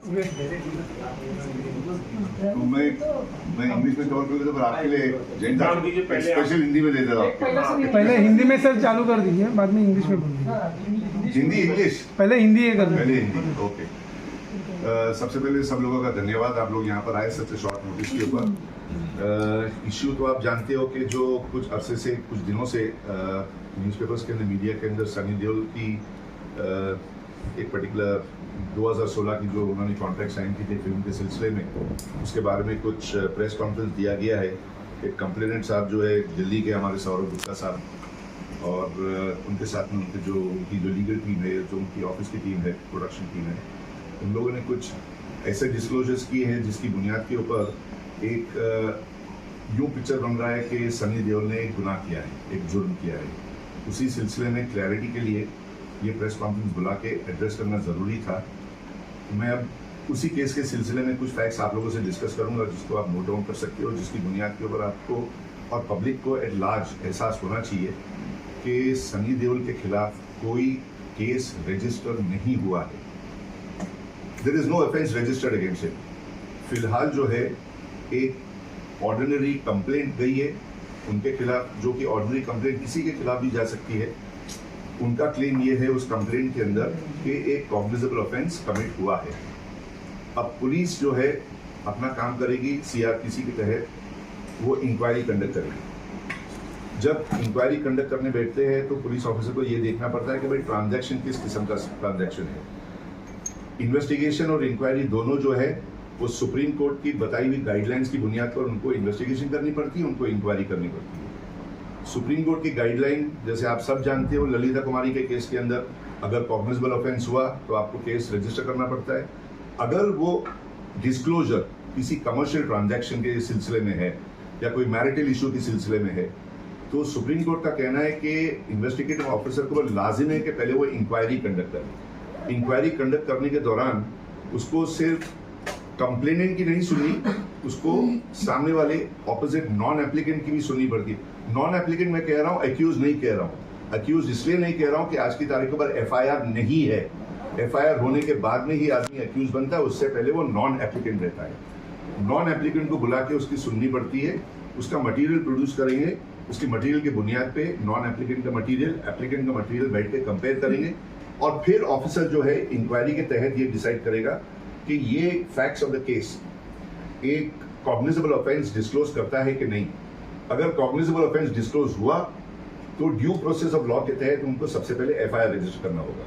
तो मैं इंग्लिश में कवर कर देता, पर आपके लिए जैन साहब स्पेशल हिंदी में दे देता हूँ। पहले हिंदी में सर चालू कर दीजिए, बाद में इंग्लिश में बोल दीजिए। हिंदी इंग्लिश पहले हिंदी है कर पहले हिंदी, ओके। सबसे पहले सब लोगों का धन्यवाद, आप लोग यहाँ पर आए सच शॉर्ट नोटिस के ऊपर। इश्यू तो आप जानते हो कि जो कुछ अरसे से, कुछ दिनों से न्यूज़पेपर्स के अंदर, मीडिया के अंदर सनी देओल की एक पर्टिकुलर 2016 की जो उन्होंने कॉन्ट्रैक्ट साइन की थी फिल्म के सिलसिले में, उसके बारे में कुछ प्रेस कॉन्फ्रेंस दिया गया है। एक कंप्लेनेंट साहब जो है दिल्ली के, हमारे सौरभ गुप्ता साहब, और उनके साथ में उनकी जो लीगल टीम है, जो उनकी ऑफिस की टीम है, प्रोडक्शन टीम है, उन लोगों ने कुछ ऐसे डिस्क्लोजर्स किए हैं जिसकी बुनियाद के ऊपर एक यूँ पिक्चर बन रहा है कि सनी देओल ने एक गुनाह किया है, एक जुर्म किया है। उसी सिलसिले में क्लैरिटी के लिए ये प्रेस कॉन्फ्रेंस बुला के एड्रेस करना ज़रूरी था। मैं अब उसी केस के सिलसिले में कुछ फैक्ट्स आप लोगों से डिस्कस करूंगा, जिसको आप नोट डाउन कर सकते हो, जिसकी बुनियाद के ऊपर आपको और पब्लिक को एट लार्ज एहसास होना चाहिए कि सनी देओल के खिलाफ कोई केस रजिस्टर नहीं हुआ है। There is no offence registered against him. फिलहाल जो है एक ऑर्डिनरी कंप्लेंट गई है उनके खिलाफ, जो कि ऑर्डिनरी कंप्लेंट किसी के खिलाफ भी जा सकती है। उनका क्लेम ये है उस कंप्लेंट के अंदर कि एक कॉग्निजेबल ऑफेंस कमिट हुआ है। अब पुलिस जो है अपना काम करेगी, सीआरपीसी के तहत वो इंक्वायरी कंडक्ट करेगी। जब इंक्वायरी कंडक्ट करने बैठते हैं तो पुलिस ऑफिसर को ये देखना पड़ता है कि भाई ट्रांजैक्शन किस किस्म का ट्रांजैक्शन है। इन्वेस्टिगेशन और इंक्वायरी दोनों जो है वो सुप्रीम कोर्ट की बताई हुई गाइडलाइंस की बुनियाद पर उनको इन्वेस्टिगेशन करनी पड़ती है, उनको इंक्वायरी करनी पड़ती है। सुप्रीम कोर्ट की गाइडलाइन, जैसे आप सब जानते हो, ललिता कुमारी के केस के अंदर अगर कॉग्निजेबल ऑफेंस हुआ तो आपको केस रजिस्टर करना पड़ता है। अगर वो डिस्क्लोजर किसी कमर्शियल ट्रांजैक्शन के सिलसिले में है या कोई मैरिटल इशू के सिलसिले में है, तो सुप्रीम कोर्ट का कहना है कि इन्वेस्टिगेटिव ऑफिसर को लाजिम है कि पहले वो इंक्वायरी कंडक्ट करे। इंक्वायरी कंडक्ट करने के दौरान उसको सिर्फ कंप्लेनेंट की नहीं सुननी, उसको सामने वाले ऑपोजिट नॉन एप्लीकेंट की भी सुननी पड़ती है। नॉन एप्लीकेंट मैं कह रहा हूँ, एक्यूज नहीं कह रहा हूँ। एक्यूज इसलिए नहीं कह रहा हूँ कि आज की तारीख पर एफआईआर नहीं है। एफआईआर होने के बाद में ही आदमी एक्यूज बनता है, उससे पहले वो नॉन एप्लीकेंट रहता है। नॉन एप्लीकेंट को बुला के उसकी सुननी पड़ती है, उसका मटेरियल प्रोड्यूस करेंगे, उसकी मटेरियल की बुनियाद पे नॉन एप्लीकेंट का मटेरियल, एप्लीकेंट का मटेरियल बैठ के कंपेयर करेंगे, और फिर ऑफिसर जो है इंक्वायरी के तहत ये डिसाइड करेगा कि ये फैक्ट्स ऑफ द केस एक कॉग्निजेबल ऑफेंस डिस्क्लोज करता है कि नहीं। अगर कॉग्निजेबल ऑफेंस डिस्क्लोज हुआ तो ड्यू प्रोसेस ऑफ लॉ के तहत उनको सबसे पहले एफआईआर रजिस्टर करना होगा,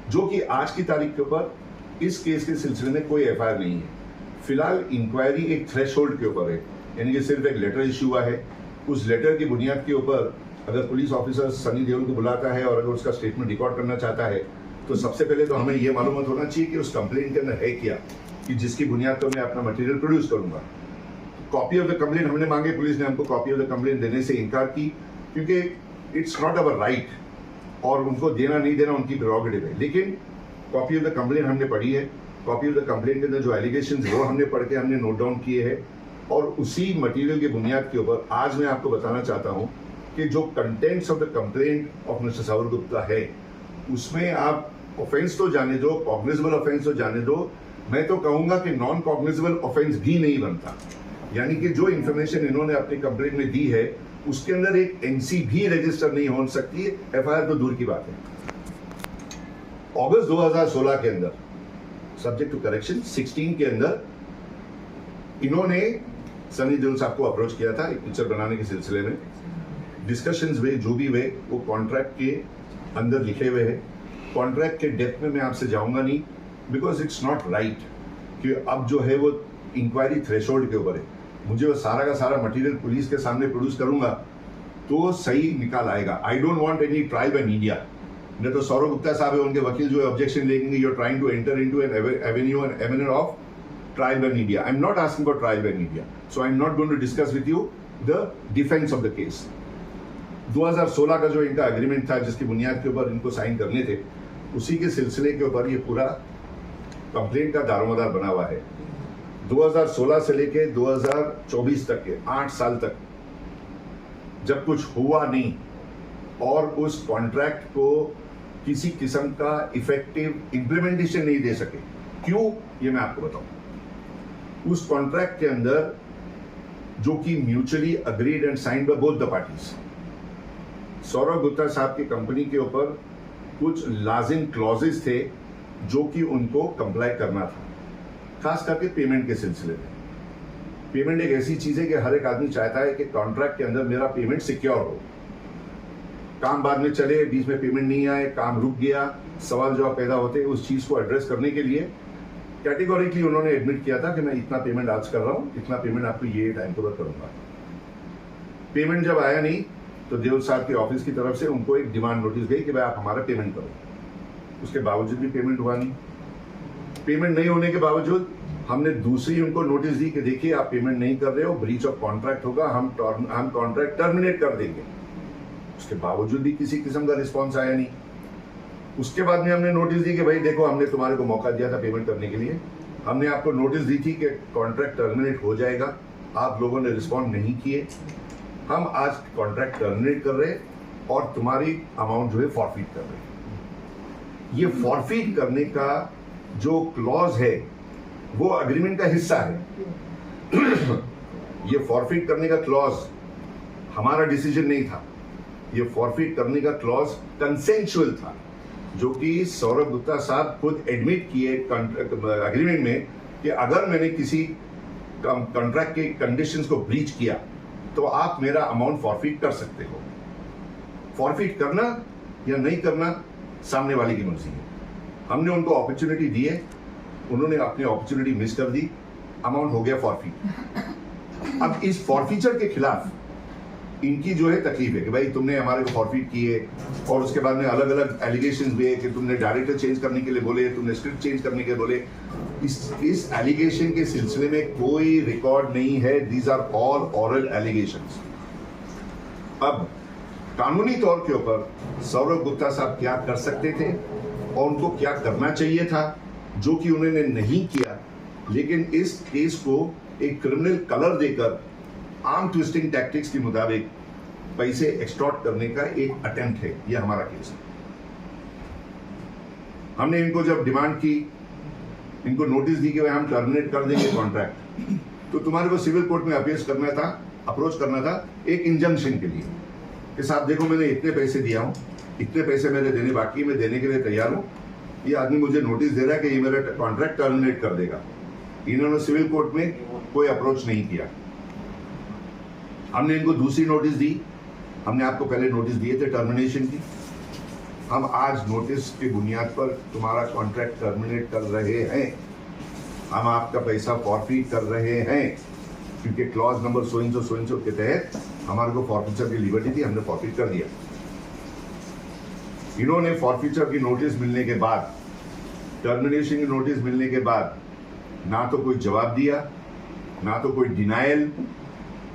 जो कि आज की तारीख के ऊपर इस केस के सिलसिले में कोई एफआईआर नहीं है। फिलहाल इंक्वायरी एक थ्रेशोल्ड के ऊपर है, यानी कि सिर्फ एक लेटर इशू हुआ है। उस लेटर की बुनियाद के ऊपर अगर पुलिस ऑफिसर सनी देओल को बुलाता है और अगर उसका स्टेटमेंट रिकॉर्ड करना चाहता है, तो सबसे पहले तो हमें यह मालूम होना चाहिए कि उस कंप्लेंट के अंदर है क्या, कि जिसकी बुनियाद पर मैं अपना मटेरियल प्रोड्यूस करूंगा। कॉपी ऑफ द कंप्लेंट हमने मांगे, पुलिस ने हमको कॉपी ऑफ द कंप्लेंट देने से इनकार की, क्योंकि इट्स नॉट अवर राइट, और उनको देना नहीं देना उनकी प्रेरोगेटिव है। लेकिन कॉपी ऑफ द कंप्लेंट हमने पढ़ी है। कॉपी ऑफ द कंप्लेंट के अंदर जो एलिगेशंस वो हमने पढ़ के हमने नोट डाउन किए हैं, और उसी मटेरियल की बुनियाद के ऊपर आज मैं आपको बताना चाहता हूं कि जो contents of the complaint of mister Saurabh Gupta है, उसमें आप ऑफेंस तो जाने दो, कॉग्निजेबल ऑफेंस तो जाने दो, मैं तो कहूंगा कि नॉन कॉग्निजेबल ऑफेंस भी नहीं बनता। यानी कि जो इंफॉर्मेशन इन्होंने अपनी कंप्लेंट में दी है उसके अंदर एक एनसी भी रजिस्टर नहीं हो सकती है, एफआईआर तो दूर की बात है। अगस्त 2016 के अंदर, सब्जेक्ट टू करेक्शन 16 के अंदर, इन्होंने सनी देओल साहब को अप्रोच किया था एक पिक्चर बनाने के सिलसिले में। डिस्कशंस हुए, जो भी हुए वो कॉन्ट्रैक्ट के अंदर लिखे हुए हैं। कॉन्ट्रैक्ट के डेप्थ में मैं आपसे जाऊंगा नहीं, बिकॉज इट्स नॉट राइट कि अब जो है वो इंक्वायरी थ्रेशोल्ड के ऊपर है। मुझे वो सारा का सारा मटेरियल पुलिस के सामने प्रोड्यूस करूंगा तो सही निकाल आएगा। I don't want any trial by media. नहीं तो सौरभ गुप्ता साहब है, उनके वकील जो है ऑब्जेक्शन लेंगे, you are trying to enter into an avenue and avenue of trial by media. I am not asking for trial by media, so I am not going to discuss with you the defence of the case. 2016 का जो इनका agreement था जिसकी बुनियाद के ऊपर इनको sign करने थे, उसी के सिलसिले के ऊपर ये पूरा कंप्लेंट का दारोमदार बना हुआ है। 2016 से लेके 2024 तक के 8 साल तक जब कुछ हुआ नहीं और उस कॉन्ट्रैक्ट को किसी किस्म का इफेक्टिव इंप्लीमेंटेशन नहीं दे सके, क्यों? ये मैं आपको बताऊं। उस कॉन्ट्रैक्ट के अंदर जो कि mutually agreed and signed by both the parties, Saurabh Gupta साहब की कंपनी के ऊपर कुछ लाजिम क्लॉजेस थे जो कि उनको कंप्लाई करना था, खास करके पेमेंट के सिलसिले में। पेमेंट एक ऐसी चीज है कि हर एक आदमी चाहता है कि कॉन्ट्रैक्ट के अंदर मेरा पेमेंट सिक्योर हो। काम बाद में चले, बीच में पेमेंट नहीं आए, काम रुक गया, सवाल जवाब पैदा होते, उस चीज को एड्रेस करने के लिए कैटेगोरिकली उन्होंने एडमिट किया था कि मैं इतना पेमेंट आज कर रहा हूं, इतना पेमेंट आपको ये टाइम पर करूंगा। पेमेंट जब आया नहीं तो देव साहब के ऑफिस की तरफ से उनको एक डिमांड नोटिस गई कि भाई आप हमारा पेमेंट करो। उसके बावजूद भी पेमेंट हुआ नहीं। पेमेंट नहीं होने के बावजूद हमने दूसरी उनको नोटिस दी कि देखिए आप पेमेंट नहीं कर रहे हो, ब्रीच ऑफ कॉन्ट्रैक्ट होगा, हम कॉन्ट्रैक्ट टर्मिनेट कर देंगे। उसके बावजूद भी किसी किस्म का रिस्पॉन्स आया नहीं। उसके बाद में हमने नोटिस दी कि भाई देखो, हमने तुम्हारे को मौका दिया था पेमेंट करने के लिए, हमने आपको नोटिस दी थी कि कॉन्ट्रैक्ट टर्मिनेट हो जाएगा, आप लोगों ने रिस्पॉन्ड नहीं किए, हम आज कॉन्ट्रैक्ट टर्मिनेट कर रहे और तुम्हारी अमाउंट जो है फॉरफीट कर रहे। ये फॉरफीट करने का जो क्लॉज है वो अग्रीमेंट का हिस्सा है। ये फॉरफीट करने का क्लॉज हमारा डिसीजन नहीं था, ये फॉरफीट करने का क्लॉज कंसेंशुअल था, जो कि सौरभ गुप्ता साहब खुद एडमिट किए अग्रीमेंट में कि अगर मैंने किसी कॉन्ट्रैक्ट के कंडीशंस को ब्रीच किया तो आप मेरा अमाउंट फॉरफीट कर सकते हो। फॉरफीट करना या नहीं करना सामने वाले की मर्जी है। हमने उनको अपॉर्चुनिटी दी है, उन्होंने अपनी अपॉर्चुनिटी मिस कर दी, अमाउंट हो गया फॉरफीट। अब इस फॉरफीचर के खिलाफ इनकी जो है तकलीफ है कि भाई तुमने हमारे को फॉरफीट किए, और उसके बाद में अलग अलग एलिगेशंस भी है कि तुमने डायरेक्टर चेंज करने के लिए बोले, तुमने स्क्रिप्ट चेंज करने के लिए बोले। इस एलिगेशन के सिलसिले में कोई रिकॉर्ड नहीं है। These are all oral allegations. अब कानूनी तौर के ऊपर सौरभ गुप्ता साहब क्या कर सकते थे और उनको क्या करना चाहिए था, जो कि उन्होंने नहीं किया, लेकिन इस केस को एक क्रिमिनल कलर देकर आर्म ट्विस्टिंग टैक्टिक्स के मुताबिक पैसे एक्सटॉर्ट करने का एक अटेम्प्ट है। यह हमारा केस है। हमने इनको जब डिमांड की, इनको नोटिस दी कि भाई हम टर्मिनेट कर देंगे कॉन्ट्रैक्ट, तो तुम्हारे को सिविल कोर्ट में अप्रोच करना था एक इंजंक्शन के लिए कि साहब देखो, मैंने इतने पैसे दिया हूं, इतने पैसे मेरे देने बाकी, मैं देने के लिए तैयार हूं, ये आदमी मुझे नोटिस दे रहा है कि ये मेरा कॉन्ट्रैक्ट टर्मिनेट कर देगा। इन्होंने सिविल कोर्ट में कोई अप्रोच नहीं किया। हमने इनको दूसरी नोटिस दी। हमने आपको पहले नोटिस दिए थे टर्मिनेशन की, हम आज नोटिस की बुनियाद पर तुम्हारा कॉन्ट्रैक्ट टर्मिनेट कर रहे हैं, हम आपका पैसा फॉरफीट कर रहे हैं, क्योंकि क्लॉज नंबर सो इन सो के तहत हमारे को फॉरफीचर की लिबर्टी थी, हमने फॉरफीट कर दिया। इन्होंने फॉरफीचर की नोटिस मिलने के बाद, टर्मिनेशन की नोटिस मिलने के बाद ना तो कोई जवाब दिया, ना तो कोई डिनायल,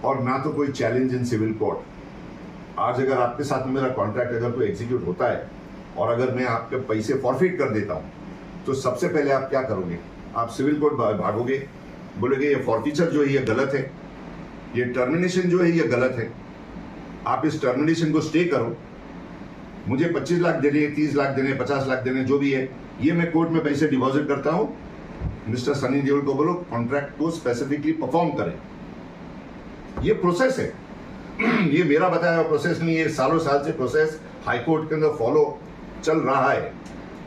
और ना तो कोई चैलेंज इन सिविल कोर्ट। आज अगर आपके साथ में मेरा कॉन्ट्रैक्ट अगर कोई एग्जीक्यूट होता है और अगर मैं आपके पैसे फॉरफीट कर देता हूं, तो सबसे पहले आप क्या करोगे? आप सिविल कोर्ट भागोगे, बोलोगे ये फॉरफीचर जो है ये गलत है, ये टर्मिनेशन जो है ये गलत है, आप इस टर्मिनेशन को स्टे करो, मुझे 25 लाख देने, 30 लाख देने, 50 लाख देने, जो भी है, ये मैं कोर्ट में पैसे डिपॉजिट करता हूं। मिस्टर सनी देओल को बोलो कॉन्ट्रैक्ट को स्पेसिफिकली परफॉर्म करें। ये प्रोसेस है, ये मेरा बताया हुआ प्रोसेस नहीं है, सालों साल से प्रोसेस हाईकोर्ट के अंदर फॉलो चल रहा है।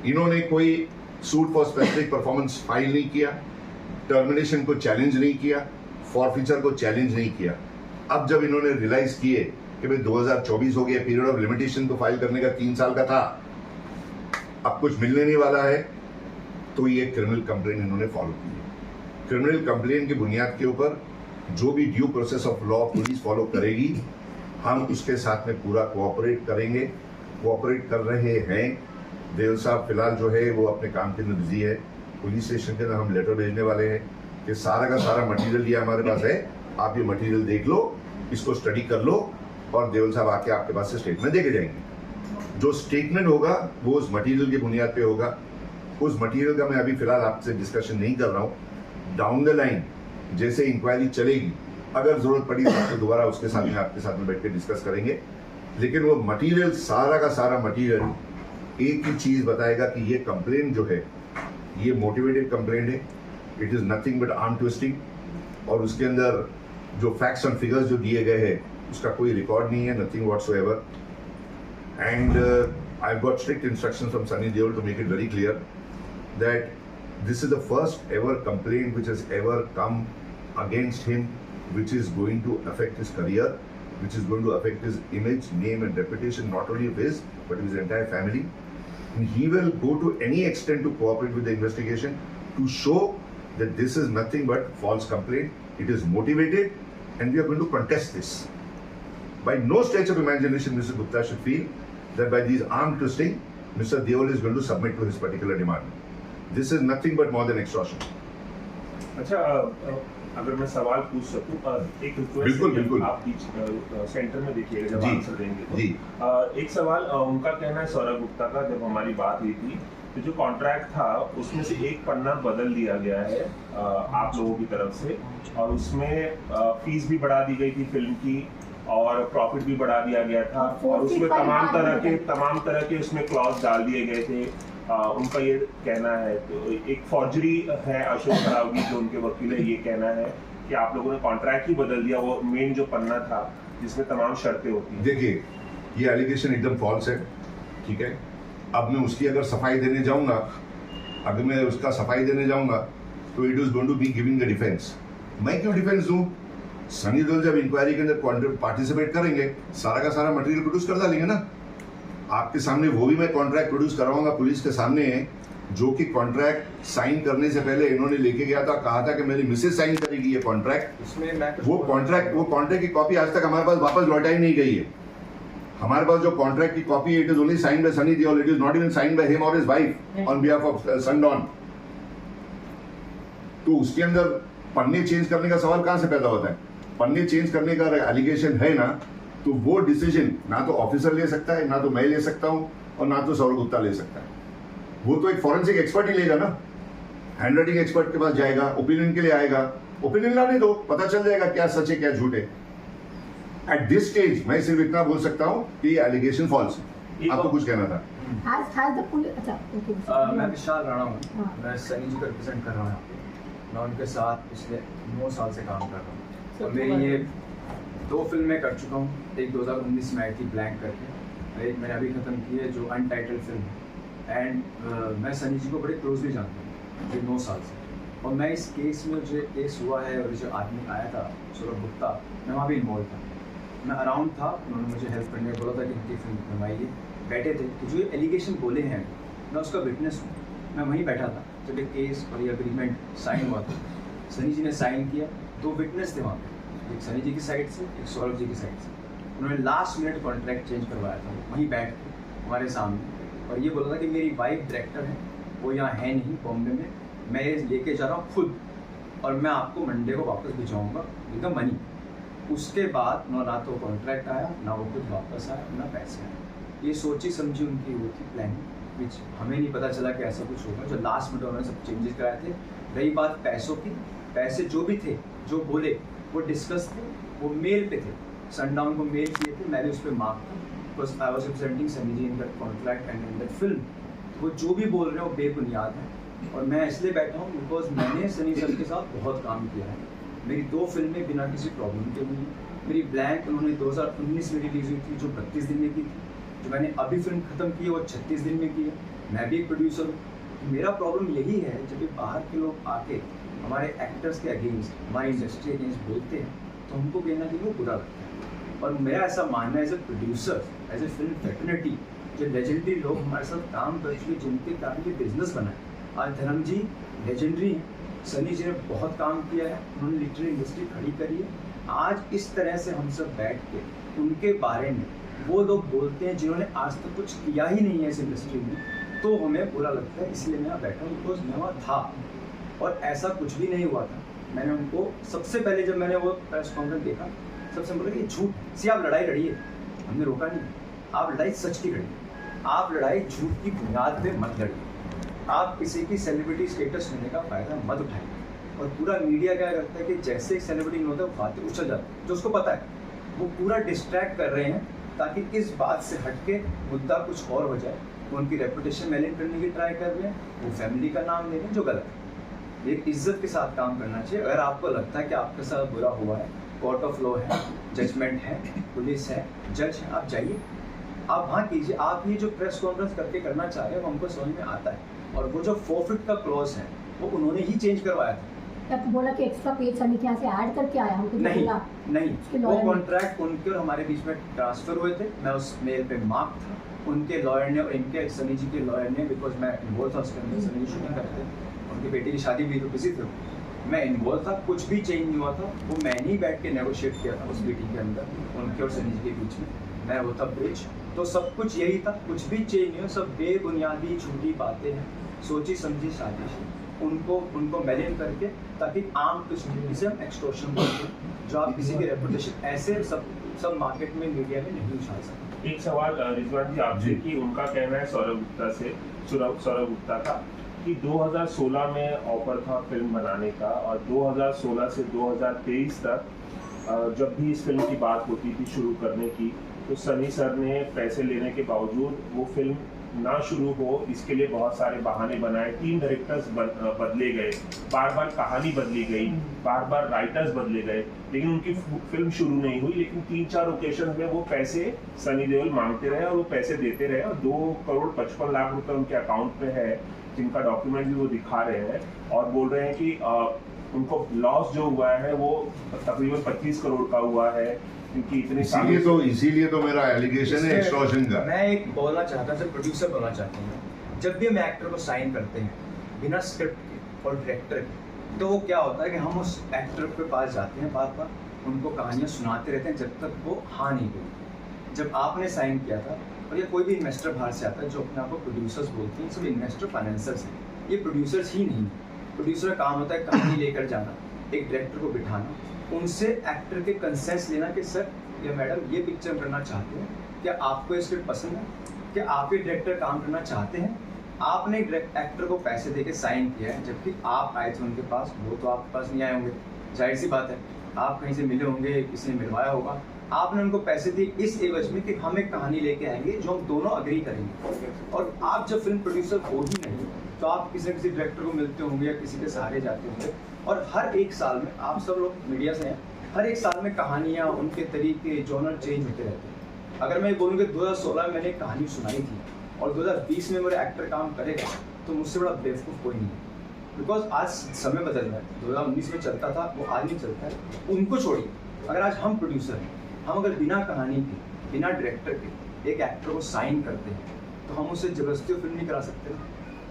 इन्होंने कोई suit for specific performance file नहीं किया, टर्मिनेशन को चैलेंज नहीं किया, फॉरफीचर को चैलेंज नहीं किया। अब जब इन्होंने रियलाइज किए कि भाई 2024 हो गया, पीरियड ऑफ लिमिटेशन तो फाइल करने का 3 साल का था, अब कुछ मिलने नहीं वाला है, तो ये क्रिमिनल कंप्लेंट इन्होंने फॉलो की है। क्रिमिनल कंप्लेंट की बुनियाद के ऊपर जो भी due process of law police follow करेगी, हम उसके साथ में पूरा कोऑपरेट करेंगे, कोऑपरेट कर रहे हैं। देव साहब फिलहाल जो है वो अपने काम के अंदर बिजी है। पुलिस स्टेशन के अंदर हम लेटर भेजने वाले हैं कि सारा का सारा मटेरियल ये हमारे पास है, आप ये मटेरियल देख लो, इसको स्टडी कर लो, और देवल साहब आके आपके पास से स्टेटमेंट देके जाएंगे। जो स्टेटमेंट होगा वो उस मटेरियल की बुनियाद पे होगा। उस मटेरियल का मैं अभी फिलहाल आपसे डिस्कशन नहीं कर रहा हूँ। डाउन द लाइन जैसे इंक्वायरी चलेगी, अगर जरूरत पड़ी तो दोबारा उसके साथ में आपके साथ में बैठ के डिस्कस करेंगे। लेकिन वो मटेरियल, सारा का सारा मटेरियल एक ही चीज बताएगा कि ये कंप्लेंट जो है ये मोटिवेटेड कंप्लेंट है, it is nothing but arm twisting, और उसके अंदर जो फैक्ट्स एंड फिगर्स जो दिए गए हैं उसका कोई रिकॉर्ड नहीं है, nothing whatsoever. And I've got strict instructions from Sunny Deol to make it very clear that this is the first ever complaint which has ever come against him, which is going to affect his career, which is going to affect his image, name and reputation, not only of his, but of his entire family. And he will go to any extent to cooperate with the investigation to show that this is nothing but false complaint. It is motivated and we are going to contest this. By no stretch of imagination, Mr. Gupta should feel that by these arm twisting, Mr. Deol is going to submit to his particular demand. This is nothing but more than extortion. अच्छा, अगर मैं सवाल पूछ सकूं, एक request बिल्कुल, बिल्कुल. आप बीच सेंटर में देखिएगा जब जी, आंसर देंगे तो. जी. एक सवाल उनका कहना है सौरभ गुप्ता का, जब हमारी बात हुई थी तो जो कॉन्ट्रैक्ट था उसमें से एक पन्ना बदल दिया गया है आप लोगों की तरफ से, और उसमें फीस भी बढ़ा दी गई थी फिल्म की और प्रॉफिट भी बढ़ा दिया गया था, और उसमें तमाम तरह के उसमें क्लॉज डाल दिए गए थे. उनका ये कहना है, तो एक फॉर्जरी है, अशोक सरावगी जो उनके वकील है ये कहना है कि आप लोगों ने कॉन्ट्रैक्ट ही बदल दिया, वो मेन जो पन्ना था जिसमें तमाम शर्तें होती हैं. देखिए, ये एलिगेशन एकदम फॉल्स है, ठीक है. अब मैं उसकी अगर सफाई देने जाऊंगा, अगर मैं उसका सफाई देने जाऊंगा तो it is going to be giving the defence. मैं क्यों डिफेंस दूं? सनी देओल जब इंक्वायरी के अंदर पार्टिसिपेट करेंगे, सारा का सारा मटेरियल प्रोड्यूस कर डालेंगे ना आपके सामने. वो भी मैं कॉन्ट्रैक्ट प्रोड्यूस करवाऊंगा पुलिस के सामने, जो कि कॉन्ट्रैक्ट साइन करने से पहले इन्होंने लेके गया था, कहा था कि मेरी मिसेज साइन करेगी ये कॉन्ट्रैक्ट. वो कॉन्ट्रैक्ट की कॉपी आज तक हमारे पास वापस लौटाई नहीं गई है. हमारे पास जो कॉन्ट्रैक्ट की कॉपी है, it is only signed by Sunny Deol, it is not even signed by him or his wife on behalf of Sundown. तो उसके अंदर पन्ने चेंज करने का सवाल कहां से पैदा होता है? पन्ने चेंज करने का एलिगेशन है ना, तो वो डिसीजन ना तो ऑफिसर ले सकता है, ना तो मैं ले सकता हूं, और ना तो सौरभ गुप्ता ले सकता है. वो तो एक फॉरेंसिक एक्सपर्ट ही लेगा ना, हैंडराइटिंग एक्सपर्ट के पास जाएगा, ओपिनियन के लिए आएगा. ओपिनियन लाने दो, पता चल जाएगा क्या सच है क्या झूठ है. एट दिस स्टेज मैं सिर्फ इतना बोल सकता हूं कि ये एलिगेशन फॉल्स है. आपको कुछ कहना था? मैं विशाल राणा हूँ, मैं सनी जी को रिप्रेजेंट कर रहा हूँ. मैं उनके साथ पिछले 9 साल से काम कर रहा हूँ और मेरी ये 2 फिल्में कर चुका हूँ. एक 2019 में आई थी ब्लैंक करके, एक मैंने अभी ख़त्म की है जो अनटाइटल्ड फिल्म है. एंड मैं सनी जी को बड़े क्लोजली जानता हूँ पिछले 9 साल से, और मैं इस केस में जो केस हुआ है और जो आदमी आया था सौरभ गुप्ता, मैं वहाँ भी इन्वॉल्व था. मैं अराउंड था, उन्होंने मुझे हेल्प करने बोला था कि इनकी फिल्म बनवाइए. बैठे थे तो जो ये एलिगेशन बोले हैं मैं उसका विटनेस हूँ. मैं वहीं बैठा था जब ये केस और ये अग्रीमेंट साइन हुआ था. सनी जी ने साइन किया, 2 विटनेस थे वहाँ पे, एक सनी जी की साइड से, एक सौरभ जी की साइड से. उन्होंने लास्ट मिनट कॉन्ट्रैक्ट चेंज करवाया था वहीं बैठ के हमारे सामने, और ये बोला था कि मेरी वाइफ डायरेक्टर है, वो यहाँ है नहीं बॉम्बे में, मैं ये लेके जा रहा हूँ खुद, और मैं आपको मंडे को वापस भिजवाऊँगा विद द मनी. उसके बाद ना तो कॉन्ट्रैक्ट आया, ना वो खुद वापस आया, ना पैसे आए. ये सोची समझी उनकी वो थी प्लानिंग, विच हमें नहीं पता चला कि ऐसा कुछ होगा. जो लास्ट मिनट उन्होंने सब चेंजेस कराए थे. रही बात पैसों की, पैसे जो भी थे जो बोले वो डिस्कस थे, वो मेल पे थे. सनडाउन को मेल किए थे, मैं भी उस पर मार्क था, because I was representing Sunny ji in that contract and in that film. वो जो भी बोल रहे हैं वो बेबुनियाद है, और मैं इसलिए बैठा हूँ बिकॉज मैंने सनी सर के साथ बहुत काम किया है. मेरी 2 फिल्में बिना किसी प्रॉब्लम के हुई. मेरी ब्लैंक उन्होंने 2019 में रिलीज हुई थी जो 32 दिन में की थी. जो मैंने अभी फिल्म ख़त्म की है वो 36 दिन में की है. मैं भी एक प्रोड्यूसर हूँ. मेरा प्रॉब्लम यही है जब ये बाहर के लोग आके हमारे एक्टर्स के अगेंस्ट, हमारी इंडस्ट्री अगेंस्ट बोलते हैं तो हमको कहीं ना कहीं वो बुरा लगता है. और मेरा ऐसा मानना है as a producer, as a film fraternity, जो लेजेंडरी लोग हमारे साथ काम कर चुके, जिनके कारण ये बिजनेस बना है. आज धर्म जी लेजेंडरी हैं, सनी जी ने बहुत काम किया है, उन्होंने लिटरेरी इंडस्ट्री खड़ी करी है. आज इस तरह से हम सब बैठ के उनके बारे में वो लोग बोलते हैं जिन्होंने आज तक कुछ किया ही नहीं है इस इंडस्ट्री में, तो हमें बुरा लगता है. इसलिए मैं बैठा हूँ बिकॉज मैं वहाँ था और ऐसा कुछ भी नहीं हुआ था. मैंने उनको सबसे पहले जब मैंने वो प्रेस कॉन्फ्रेंस देखा, सबसे बोला कि झूठ सी, आप लड़ाई लड़िए, हमने रोका नहीं. आप लड़ाई सच की लड़िए, आप लड़ाई झूठ की बुनियाद पे मत लड़िए. आप किसी की सेलिब्रिटी स्टेटस होने का फ़ायदा मत उठाइए. और पूरा मीडिया क्या करता है कि जैसे एक सेलिब्रिटी नहीं होता बातें उछल जाती है, जो उसको पता है वो पूरा डिस्ट्रैक्ट कर रहे हैं ताकि इस बात से हटके मुद्दा कुछ और हो जाए. वो उनकी रेपुटेशन मेंटेन करने की ट्राई कर रहे हैं, वो फैमिली का नाम ले रहे हैं जो गलत है. एक इज्जत के साथ काम करना चाहिए। अगर आपको लगता है कि आपके साथ बुरा हुआ है, कोर्ट ऑफ लॉ है, जजमेंट है, पुलिस है, जज है, आप जाइए, आप वहाँ कीजिए। आप ये जो प्रेस कॉन्फ्रेंस करके करना चाह रहे हैं वो हमको समझ में आता है। और वो जो फोरफिट का क्लॉज है वो उन्होंने ही चेंज करवाया था। तब बोला कि एक्स्ट्रा पेज सनी के यहाँ से ऐड करके आया हमको जो नहीं बोला। नहीं, वो कॉन्ट्रैक्ट उनके और हमारे बीच में ट्रांसफर हुए थे। मैं उस मेल पे मार्क था, उनके लॉयर ने और इनके सनी जी के लॉयर ने, बिकॉज मैं इन्वॉल्व था उसके अंदर, सनी जी शूटिंग करते थे, उनकी बेटी की शादी भी तो बिजी थे, मैं इन्वॉल्व था, कुछ भी चेंज नहीं हुआ था। वो मैंने ही बैठ के नेगोशिएट किया था उस मीटिंग के अंदर उनके और सनी जी के बीच में, मैं वो था ब्रिज। तो सब कुछ यही था, कुछ भी चेंज नहीं हुआ, सब बेबुनियादी झूठी बातें हैं, सोची समझी साजिश है। उनको मैलिन करके ताकि आम किस्म से हम एक्सटॉर्शन करते जो आप किसी की रेपुटेशन ऐसे सब मार्केट में मीडिया में नहीं उछाल सकते। एक सवाल रिजवान जी आपसे कि उनका कहना है सौरभ गुप्ता का कि 2016 में ऑफर था फिल्म बनाने का, और 2016 से 2023 तक जब भी इस फिल्म की बात होती थी शुरू करने की, तो सनी सर ने पैसे लेने के बावजूद वो फिल्म ना शुरू हो इसके लिए बहुत सारे बहाने बनाए। 3 डायरेक्टर्स बदले गए, बार बार कहानी बदली गई, बार बार राइटर्स बदले गए, लेकिन उनकी फिल्म शुरू नहीं हुई। लेकिन 3-4 ओकेशन में वो पैसे सनी देओल मांगते रहे और वो पैसे देते रहे, और 2,55,00,000 रुपए उनके अकाउंट में है, जिनका डॉक्यूमेंट भी वो दिखा रहे हैं, और बोल रहे हैं कि उनको लॉस जो हुआ है वो तकरीबन 25 करोड़ का हुआ है। इसीलिए तो मेरा एलिगेशन है एक्सटॉर्शन का। मैं एक बोलना चाहता हूँ, प्रोड्यूसर बोलना चाहता हूँ, जब भी हम एक्टर को साइन करते हैं बिना स्क्रिप्ट के और डायरेक्टर के, तो वो क्या होता है कि हम उस एक्टर के पास जाते हैं, बार बार उनको कहानियाँ सुनाते रहते हैं जब तक वो हाँ नहीं बोलते। जब आपने साइन किया था, और ये कोई भी इन्वेस्टर बाहर से आता है जो अपने आप को प्रोड्यूसर्स बोलते हैं, सब इन्वेस्टर फाइनेंसर्स हैं, ये प्रोड्यूसर्स ही नहीं। प्रोड्यूसर का काम होता है कहानी लेकर जाना, एक डायरेक्टर को बिठाना, उनसे एक्टर के कंसेंस लेना कि सर या मैडम ये पिक्चर करना चाहते हैं, क्या आपको स्क्रिप्ट पसंद है, क्या आप ये डायरेक्टर काम करना चाहते हैं। आपने एक्टर को पैसे देके साइन किया है, जबकि आप आए थे उनके पास, वो तो आपके पास नहीं आए होंगे, जाहिर सी बात है, आप कहीं से मिले होंगे, किसी ने मिलवाया होगा, आपने उनको पैसे दिए इस एवज में कि हम एक कहानी लेके आएंगे जो हम दोनों अग्री करेंगे। और आप जब फिल्म प्रोड्यूसर हो ही नहीं, तो आप किसी न किसी डायरेक्टर को मिलते होंगे या किसी के सहारे जाते होंगे, और हर एक साल में, आप सब लोग मीडिया से हैं, हर एक साल में कहानियाँ, उनके तरीके, जॉनर चेंज होते रहते हैं। अगर मैं बोलूँ कि 2016 में मैंने एक कहानी सुनाई थी और 2020 में मेरा एक्टर काम करेगा, तो मुझसे बड़ा बेवकूफ़ कोई नहीं है। बिकॉज आज समय बदल रहा है, 2019 में चलता था वो आज नहीं चलता है, उनको छोड़िए। अगर आज हम प्रोड्यूसर हैं, हम अगर बिना कहानी के, बिना डायरेक्टर के एक एक्टर को साइन करते हैं, तो हम उससे जबरदस्ती फिल्म नहीं करा सकते।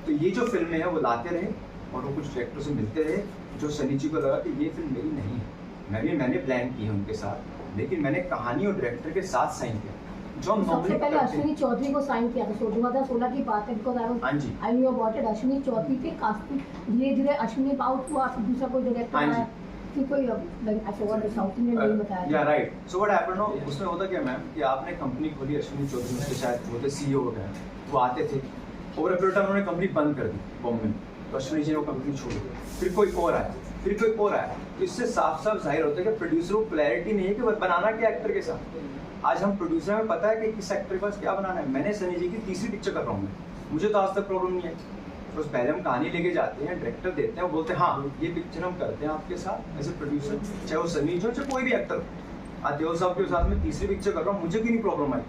तो ये जो फिल्में हैं वो लाते रहे और वो कुछ डायरेक्टर से मिलते रहे, जो सनी जी को लगा कि ये फिल्म मेरी नहीं है, मैंने प्लान की है उनके साथ, लेकिन मैंने कहानी और डायरेक्टर के साथ साइन किया। जो हम सबसे पहले अश्विनी चौधरी को साइन किया था, 2016 की बात है, because I knew about it. Ashwini Chaudhary के कास्टिंग धीरे धीरे अश्विनी आउट हुआ, फिर दूसरा कोई डायरेक्टर आया, कि कोई I forgot the South Indian name बताया। Yeah right, so what happened no, उसमें होता क्या मैम कि आपने कंपनी खोली, अश्विनी चौधरी उसके शायद वो थे सीईओ वगैरह, वो आते थे, ओवर अ पीरियड टाइम उन्होंने कंपनी बंद कर दी बॉम्बे में, तो अश्विनी जी ने वो कंपनी छोड़ दी, फिर कोई और आया, फिर कोई और आया। तो इससे साफ साफ जाहिर होता है कि प्रोड्यूसर को क्लैरिटी नहीं है कि बनाना क्या एक्टर के साथ। आज हम प्रोड्यूसर में पता है कि किस एक्टर के पास क्या बनाना है। मैंने सनी जी की तीसरी पिक्चर कर रहा हूँ, मुझे तो आज तक प्रॉब्लम नहीं है। तो पहले हम कहानी लेके जाते हैं, डायरेक्टर देते हैं, वो बोलते हैं हाँ ये पिक्चर हम करते हैं आपके साथ एज ए प्रोड्यूसर, चाहे वो सनी जी हो चाहे कोई भी एक्टर हो। आज देओल साहब के साथ में तीसरी पिक्चर कर रहा हूँ, मुझे क्यों नहीं प्रॉब्लम आई,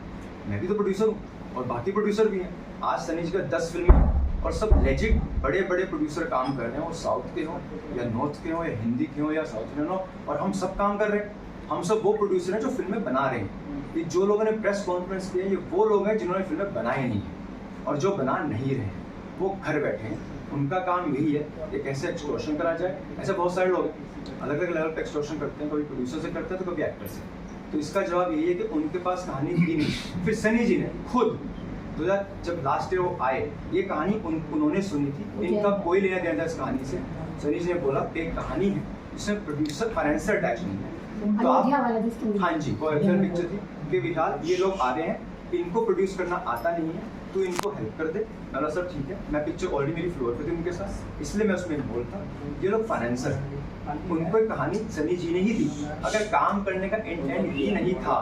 मैं भी तो प्रोड्यूसर हूँ और बाकी प्रोड्यूसर भी हैं। आज सनी जी का 10 फिल्में और सब लेजिट बड़े बड़े प्रोड्यूसर काम कर रहे हैं, वो साउथ के हों या नॉर्थ के हों या हिंदी के हों या साउथ इंडियन हो, और हम सब काम कर रहे हैं। हम सब वो प्रोड्यूसर हैं जो फिल्में बना रहे हैं। ये जो लोगों ने प्रेस कॉन्फ्रेंस किए ये वो लोग हैं जिन्होंने फिल्में बनाई नहीं है, और जो बना नहीं रहे वो घर बैठे हैं। उनका काम यही है कि कैसे एक्सटॉर्शन करा जाए। ऐसे बहुत सारे लोग हैं अलग अलग लेवल पर एक्सटॉर्शन करते हैं, कभी प्रोड्यूसर से करते हैं तो कभी एक्टर से। तो इसका जवाब यही है कि उनके पास कहानी थी नहीं। फिर सनी जी ने खुद 2000 जब लास्ट ईयर वो आए, ये कहानी उन्होंने सुनी थी, इनका कोई लेना देना था इस कहानी से। सनी जी ने बोला एक कहानी है जिसमें प्रोड्यूसर फाइनेंसर अटैच नहीं है, तो आप हाँ जी कोई पिक्चर थी कि विशाल ये लोग आ रहे हैं, इनको प्रोड्यूस करना आता नहीं है, तो इनको हेल्प कर दे। मैंने सर ठीक है, मैं पिक्चर ऑलरेडी मेरी फ्लोर पे थी उनके साथ, इसलिए मैं उसमें इन्वॉल्व था। ये लोग फाइनेंसर हैं, उनको एक कहानी सनी जी ने ही दी। अगर काम करने का इंटेंट ही नहीं था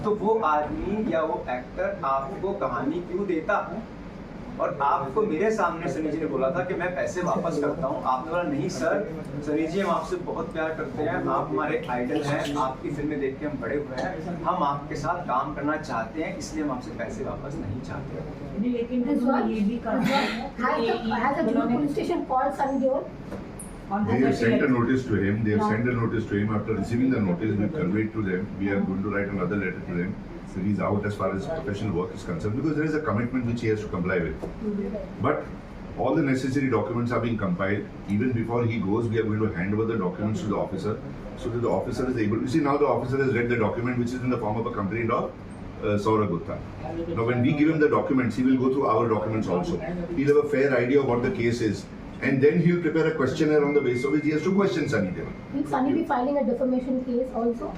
तो वो आदमी या वो एक्टर आपको कहानी क्यों देता? और आपको मेरे सामने सनी जी ने बोला था कि मैं पैसे वापस करता हूँ, आपने बोला नहीं सर, सनी जी हम आपसे बहुत प्यार करते हैं, आप हमारे आइडल हैं, आपकी फिल्में देख के हम बड़े हुए हैं, हम आपके साथ काम करना चाहते हैं, इसलिए हम आपसे पैसे वापस नहीं चाहते। लेकिन This one, ये भी कहा has the police station called Sunny Deol? They have sent a notice to him. They have sent a notice to him. After receiving the notice, we conveyed to them. We are going to write another letter to them. So he's out as far as professional work is concerned because there is a commitment which he has to comply with. But all the necessary documents are being compiled. Even before he goes, we are going to hand over the documents to the officer so that the officer is able to see. Now the officer has read the document which is in the form of a complaint of Saurabh Gupta. Now when we give him the documents, he will go through our documents also. He'll have a fair idea of what the case is. And then he'll prepare a questionnaire on the basis of which he has to question Sunny Deol. Will Sunny be filing a defamation case also?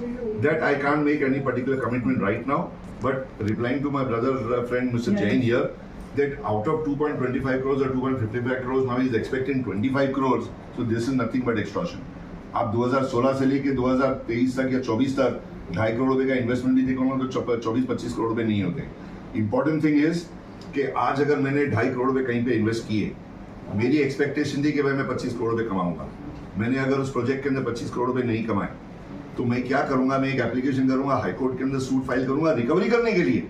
That I can't make any particular commitment right now. But replying to my brother friend Mr. Jain here, that out of 2.25 crores or 2.55 crores, now he's expecting 25 crores. So this is nothing but extortion. आप 2016 से लेके 2023 तक या 24 तक 2.5 करोड़ रुपए का investment भी देखोगे तो 24-25 करोड़ रुपए नहीं होते. इंपॉर्टेंट थिंग इज कि आज अगर मैंने 2.5 करोड़ रुपए कहीं पे इन्वेस्ट किए, मेरी एक्सपेक्टेशन थी कि भाई मैं 25 करोड़ रुपए कमाऊंगा. मैंने अगर उस प्रोजेक्ट के अंदर 25 करोड़ रुपए नहीं कमाए तो मैं क्या करूंगा, मैं एक एप्लीकेशन करूंगा, हाई कोर्ट के अंदर सूट फाइल करूंगा रिकवरी करने के लिए.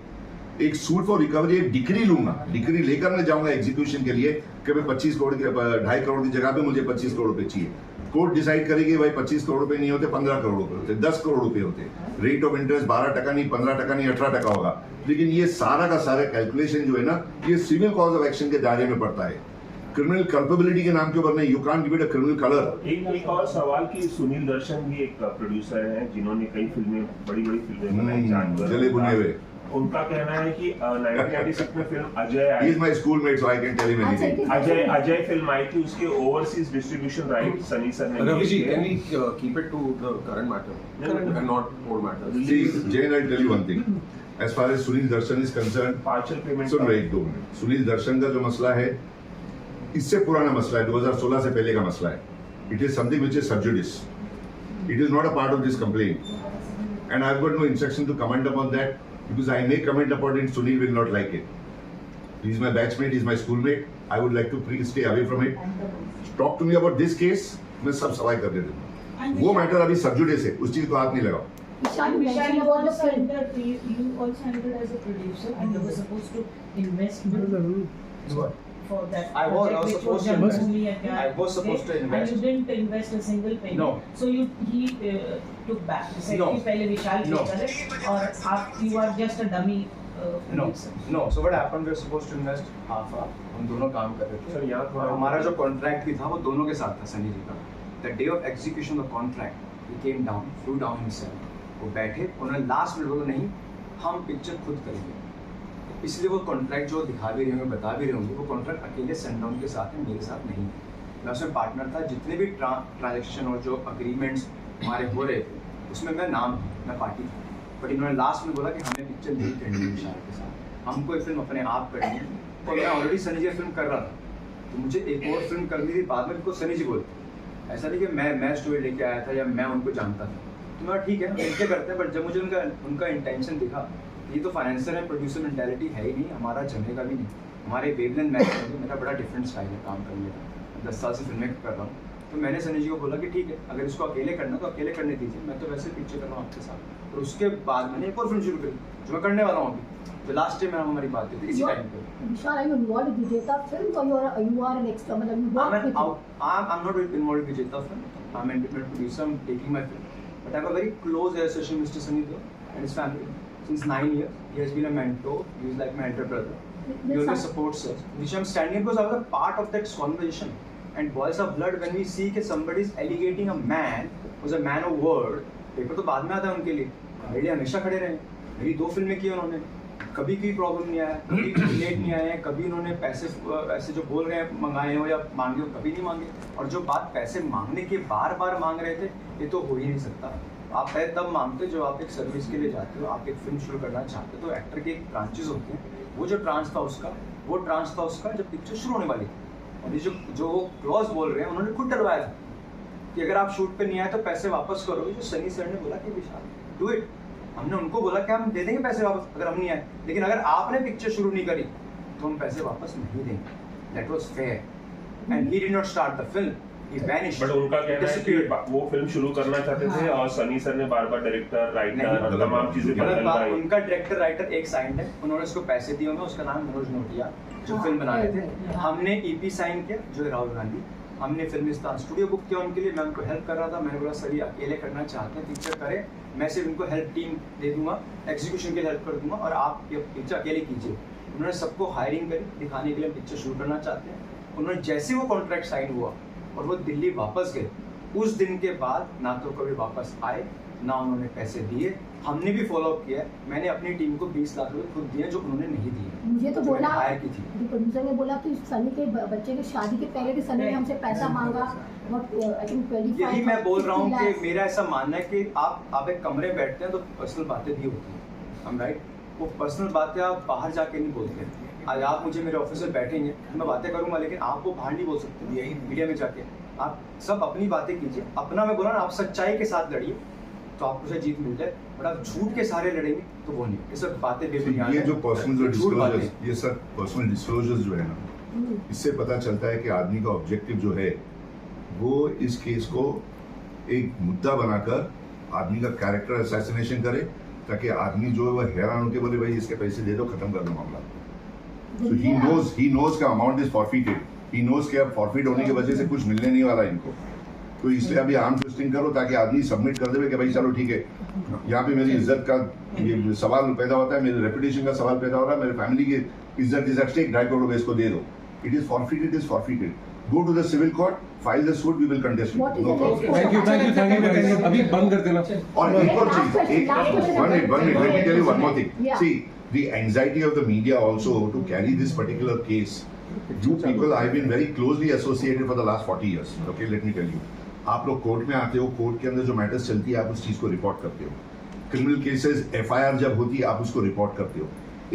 एक सूट फॉर रिकवरी, एक डिक्री लूंगा, डिक्री लेकर मैं जाऊंगा एग्जीक्यूशन के लिए कि मैं 25 करोड़ 2.5 करोड़ की जगह पे मुझे 25 करोड़ रुपए चाहिए. कोर्ट डिसाइड करेगी भाई 25 करोड़ रुपए नहीं होते, 15 करोड़ रुपए होते, 10 करोड़ रुपए होते. रेट ऑफ इंटरेस्ट 12% नहीं, 15% नहीं, 18% होगा. लेकिन ये सारा का सारा कैलकुलेशन जो है ना, ये सिविल कॉज ऑफ एक्शन के दायरे में पड़ता है. क्रिमिनल कल्पेबिलिटी के नाम के ऊपर नहीं. You can't give it a criminal colour. एक और सवाल कि सुनील दर्शन भी एक प्रोड्यूसर हैं जिन्होंने कई फिल्में, बड़ी फिल्में बनाई, जानवर, जले बुने हुए. उनका कहना है कि 1996 में film Ajay I. He is my schoolmate, so I can tell him anything. Ajay film आई थी, उसके overseas distribution right Sunny sir ने. Ravi ji, can we keep it to the current matter and not old matters? See, Jain, I'll tell you one thing. As far as Sunil Darshan is concerned, partial payment. सुन रहे 2 minute. Sunil दर्शन का जो मसला है, इससे पुराना मसला है, 2016 से पहले का मसला है. It is something which is sub judice. It is not a part of this complaint, and I've got no instruction to comment upon that. Because I may comment upon it, Sunil will not like it. He is my batchmate, he is my schoolmate. I would like to please stay away from it. Talk to me about this case. मैं सब सवाल कर देता हूँ. वो matter अभी सब जुड़े से, उस चीज को हाथ नहीं लगाओ. Vishal, you Vishal, mentioned you about the also film. entered, you also entered as a producer and you were supposed to invest for that I was project, which supposed to Janam invest. Bhoomi and I was supposed to invest. and you didn't invest a single penny. No. So he took back. He said No. कि पहले विशाल No. पे करे और आप you are just a dummy. No, no. So what happened? We were supposed to invest half. हम दोनों काम कर रहे Sir, यहाँ थे. थोड़ा- और हमारा जो कॉन्ट्रैक्ट भी था वो दोनों के साथ था सनी जी का. The day of execution of the contract, he came down, flew down himself. वो बैठे, उन्होंने लास्ट में बोला नहीं, हम पिक्चर खुद करेंगे. इसलिए वो कॉन्ट्रैक्ट जो दिखा भी रहे होंगे, बता भी रहे होंगे, वो कॉन्ट्रैक्ट अकेले सनडाउन के साथ है, मेरे साथ नहीं. मैं उसमें पार्टनर था. जितने भी ट्रांजेक्शन और जो अग्रीमेंट्स हमारे हो रहे थे उसमें मैं नाम था, मैं पार्टी था. बट इन्होंने लास्ट में बोला कि हमें पिक्चर नहीं करनी है विशाल के साथ, हमको एक फिल्म अपने आप करनी है. और मैं ऑलरेडी सनी जी फिल्म कर रहा था, तो मुझे एक और फिल्म करनी थी. बाद में उनको सनी जी बोलते, ऐसा नहीं कि मैं स्टोरी लेके आया था या मैं उनको जानता था. तो मैं ठीक है मिलके करते हैं. बट जब मुझे उनका इंटेंशन दिखा, ये तो फाइनेंसर है, प्रोड्यूसर मेंटालिटी है ही नहीं, हमारा जमेगा भी नहीं. हमारे वेवलेंथ मैच में मेरा बड़ा डिफरेंट स्टाइल है काम करने का. 10 साल से फिल्में कर रहा हूँ. तो मैंने सनी जी को बोला कि ठीक है, अगर इसको अकेले करना तो अकेले करने दीजिए, मैं तो वैसे पिक्चर कर रहा हूँ आपके साथ. और उसके बाद मैंने एक और फिल्म शुरू करी जो मैं करने वाला हूँ अभी. तो लास्ट टाइम हमारी बात हुई थी इसी टाइम पे. Vishal, are you involved with Vijeta Films or you are an extra? मतलब you work with him? I'm not involved with Vijeta film. I'm an independent producer. I'm taking my film. But I have a very close association with Mr. Sunny Deol and his family. Since 9 years, he has been a mentor. He is like my elder brother. He always supports us. Which I'm standing because I was a part of that conversation. And Boys of Blood, when we see that somebody is alienating a man who's a man of word, paper तो बाद में आता है उनके लिए. मेरे लिए हमेशा खड़े रहे. मेरी 2 फिल्में की उन्होंने. कभी कोई प्रॉब्लम नहीं आया, कभी लेट नहीं आए, कभी उन्होंने पैसे ऐसे जो बोल रहे हैं मंगाए हो या मांगे हो, कभी नहीं मांगे. और जो बात पैसे मांगने के बार मांग रहे थे, ये तो हो ही नहीं सकता. आप पैसे तब मांगते जो आप एक सर्विस के लिए जाते हो, आप एक फिल्म शुरू करना चाहते हो. तो एक्टर के एक ब्रांचेस होते हैं. वो जो ट्रांस था उसका जब पिक्चर शुरू होने वाली थी. और ये जो वो क्लॉज बोल रहे हैं उन्होंने खुद डलवाया था कि अगर आप शूट पे नहीं आए तो पैसे वापस करोगे. जो सनी सर ने बोला कि विशाल डू इट. हमने उनको बोला कि हम दे देंगे पैसे वापस अगर हम नहीं आए, लेकिन अगर आपने पिक्चर शुरू नहीं करी तो हम पैसे वापस नहीं देंगे. That was fair. And he did not start the film. He vanished. But उनका कहना है कि वो फिल्म शुरू करना चाहते थे और सनी सर ने बार बार डायरेक्टर राइटर और तमाम चीजें बदलवाई. उनका डायरेक्टर राइटर एक साइन है, उन्होंने उसको पैसे दिए होंगे, उसका नाम मनोज नोटिया जो फिल्म बना रहे थे. हमने EP साइन किया जो है राहुल गांधी. हमने फिल्मिस्तान स्टूडियो बुक किया उनके लिए. मैं उनको हेल्प कर रहा था. मैंने बोला सर ये अकेले करना चाहते हैं पिक्चर करें, मैं सिर्फ उनको हेल्प टीम दे दूंगा, एग्जीक्यूशन के लिए हेल्प कर दूंगा और आप ये पिक्चर अकेले कीजिए. उन्होंने सबको हायरिंग करी दिखाने के लिए पिक्चर शुरू करना चाहते हैं. उन्होंने जैसे वो कॉन्ट्रैक्ट साइन हुआ और वो दिल्ली वापस गए, उस दिन के बाद ना तो कभी वापस आए ना उन्होंने पैसे दिए. हमने भी फॉलो अप किया. मैंने अपनी टीम को 20 लाख रुपए खुद दिए जो उन्होंने नहीं दिए. मुझे तो बोला हायर की थी. प्रोड्यूसर ने बोला कि सनी के बच्चे की शादी के पहले भी सनी ने हमसे पैसा मांगा. I think 25. यही मैं बोल रहा हूँ कि मेरा ऐसा मानना है कि आप एक कमरे में बैठते हैं तो पर्सनल बातें भी होती हैं. हम राइट, वो पर्सनल बातें आप बाहर जाके नहीं बोलते. आज आप मुझे मेरे ऑफिस में बैठेंगे मैं बातें करूंगा, लेकिन आप वो बाहर नहीं बोल सकते. यही मीडिया में जाके आप सब अपनी बातें कीजिए. अपना मैं बोला ना, आप सच्चाई के साथ लड़िए तो आपको शायद जीत मिल जाए. बट आप झूठ के सहारे लड़ेंगे तो वो नहीं. ये सब बातें बेबुनियाद ये हैं. जो पर्सनल जो झूठ बातें. डिस्क्लोजर्स, ये सब पर्सनल डिस्क्लोजर्स जो है ना, इससे पता चलता है कि आदमी का ऑब्जेक्टिव जो है वो इस केस को एक मुद्दा बनाकर आदमी का कैरेक्टर असैसिनेशन करे, ताकि आदमी जो है वो हैरान होकर बोले भाई इसके पैसे दे दो, खत्म कर दो मामला. So he knows का amount is forfeited. He knows कि अब फॉरफिट होने की वजह से कुछ मिलने नहीं वाला इनको. तो इसलिए अभी आर्म ट्विस्टिंग करो ताकि आदमी सबमिट कर दे कि भाई चलो ठीक है, यहाँ पे मेरी इज्जत का ये सवाल पैदा होता है, मेरे रेपुटेशन का सवाल पैदा हो रहा है, मेरे फैमिली की इज्जत इज एट स्टेक, 2.5 करोड़ रुपए इसको दे दो. It is forfeited. Go to the civil court, file the suit, we will contest it. What is No the problem. next course? अभी बंद कर देना. और एक और चीज, one minute, let me tell you one more thing. Yeah. See, the anxiety of the media also to carry this particular case. You people, I've been very closely associated for the last 40 years. Okay, let me tell you. आप लोग court में आते हो, court के अंदर जो matters चलती है आप उस चीज को रिपोर्ट करते हो. क्रिमिनल केसेस FIR जब होती है आप उसको रिपोर्ट करते हो.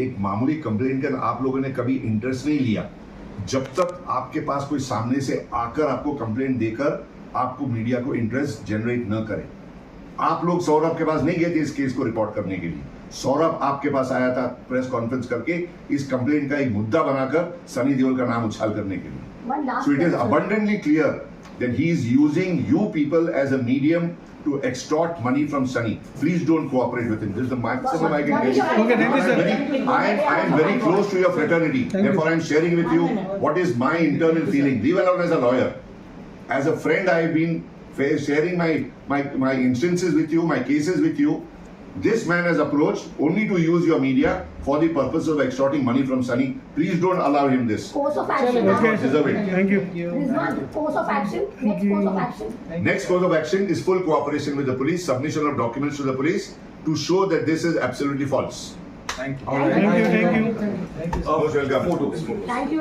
एक मामूली कंप्लेंट का आप लोगों ने कभी इंटरेस्ट नहीं लिया जब तक आपके पास कोई सामने से आकर आपको कंप्लेंट देकर आपको मीडिया को इंटरेस्ट जनरेट न करे. आप लोग सौरभ के पास नहीं गए थे इस केस को रिपोर्ट करने के लिए. सौरभ आपके पास आया था प्रेस कॉन्फ्रेंस करके इस कंप्लेंट का एक मुद्दा बनाकर सनी देओल का नाम उछाल करने के लिए. One last So it is question. abundantly clear that he is using you people as a medium to extort money from Sunny. Please don't cooperate with him. This is the maximum I can tell you. Okay, thank you, sir. I am very close to your fraternity. Therefore, I am sharing with you what is my internal feeling. Leave alone as a lawyer. As a friend, I have been sharing my instances with you, my cases with you. This man has approached only to use your media for the purpose of extorting money from Sunny. Please don't allow him this. Course of action. Okay. Deserve it. Thank you. Rizwan, course of action. Next course of action. Next course of action is full cooperation with the police, submission of documents to the police to show that this is absolutely false. Thank you. Thank you. Most welcome. Thank you.